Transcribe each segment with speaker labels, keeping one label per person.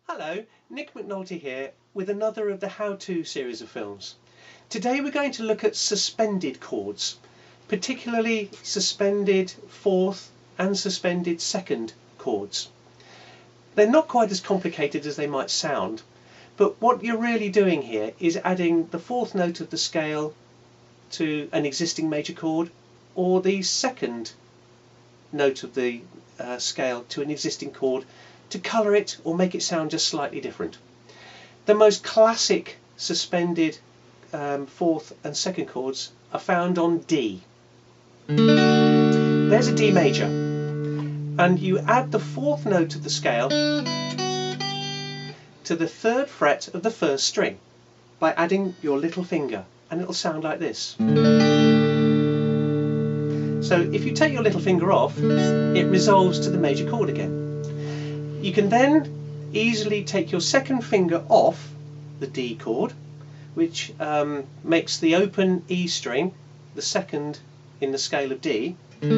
Speaker 1: Hello, Nick McNulty here with another of the how-to series of films. Today we're going to look at suspended chords, particularly suspended fourth and suspended second chords. They're not quite as complicated as they might sound, but what you're really doing here is adding the fourth note of the scale to an existing major chord, or the second note of the scale to an existing chord, to colour it or make it sound just slightly different. The most classic suspended fourth and second chords are found on D. There's a D major, and you add the fourth note of the scale to the third fret of the first string by adding your little finger, and it'll sound like this. So if you take your little finger off, it resolves to the major chord again. You can then easily take your second finger off the D chord, which makes the open E string the second in the scale of D, and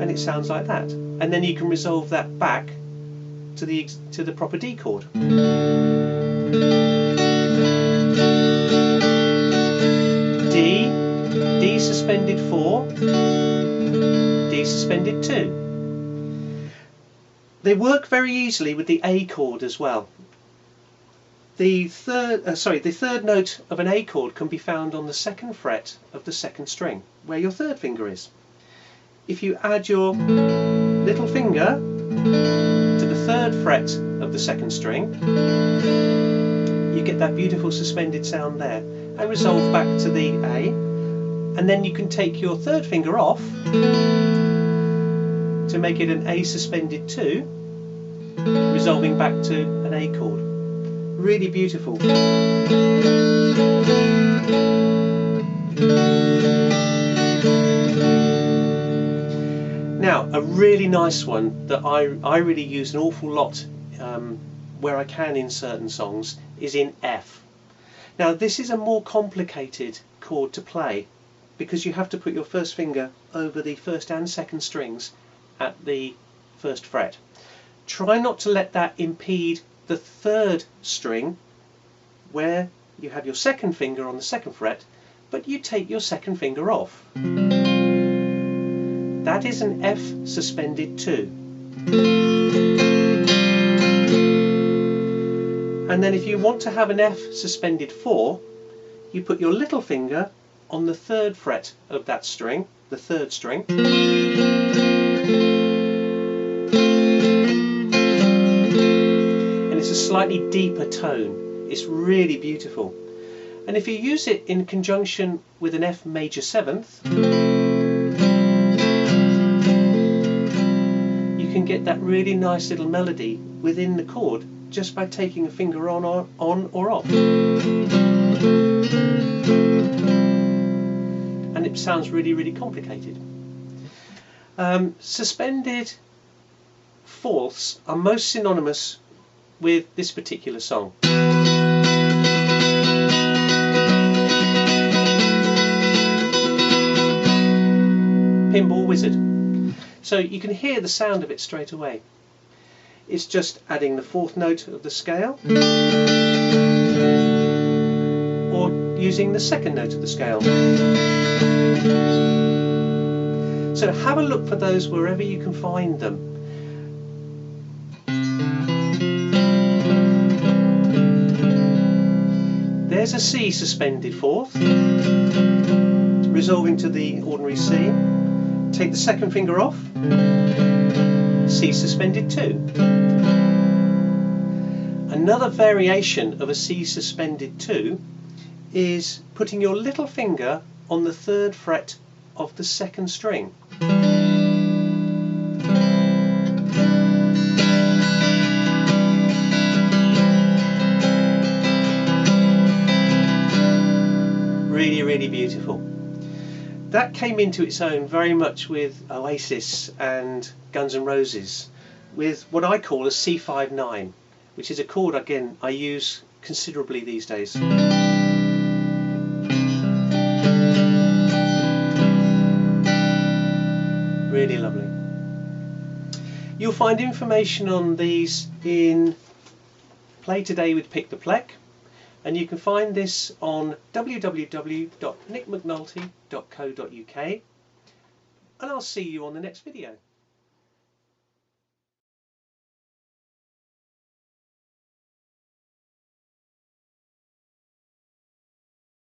Speaker 1: it sounds like that. And then you can resolve that back to the proper D chord. D suspended 4, D suspended 2. They work very easily with the A chord as well. The third note of an A chord can be found on the second fret of the second string, where your third finger is. If you add your little finger to the third fret of the second string, you get that beautiful suspended sound there, and resolve back to the A, and then you can take your third finger off to make it an A suspended 2, resolving back to an A chord. Really beautiful. Now, a really nice one that I really use an awful lot where I can in certain songs is in F. Now, this is a more complicated chord to play because you have to put your first finger over the first and second strings at the first fret. Try not to let that impede the third string where you have your second finger on the second fret, but you take your second finger off. That is an F suspended 2. And then if you want to have an F suspended 4, you put your little finger on the third fret of that string, the third string, and it's a slightly deeper tone. It's really beautiful. And if you use it in conjunction with an F major 7th, you can get that really nice little melody within the chord just by taking a finger on or off. And it sounds really, really complicated. Suspended fourths are most synonymous with this particular song. Pinball Wizard. So you can hear the sound of it straight away. It's just adding the fourth note of the scale or using the second note of the scale. So have a look for those wherever you can find them. There's a C suspended fourth, resolving to the ordinary C. Take the second finger off, C suspended 2. Another variation of a C suspended 2 is putting your little finger on the third fret of the second string. Really, really beautiful. That came into its own very much with Oasis and Guns N' Roses, with what I call a C5-9, which is a chord again I use considerably these days. Really lovely. You'll find information on these in Play Today with Pick the Pleck, and you can find this on www.nickmcnulty.co.uk, and I'll see you on the next video.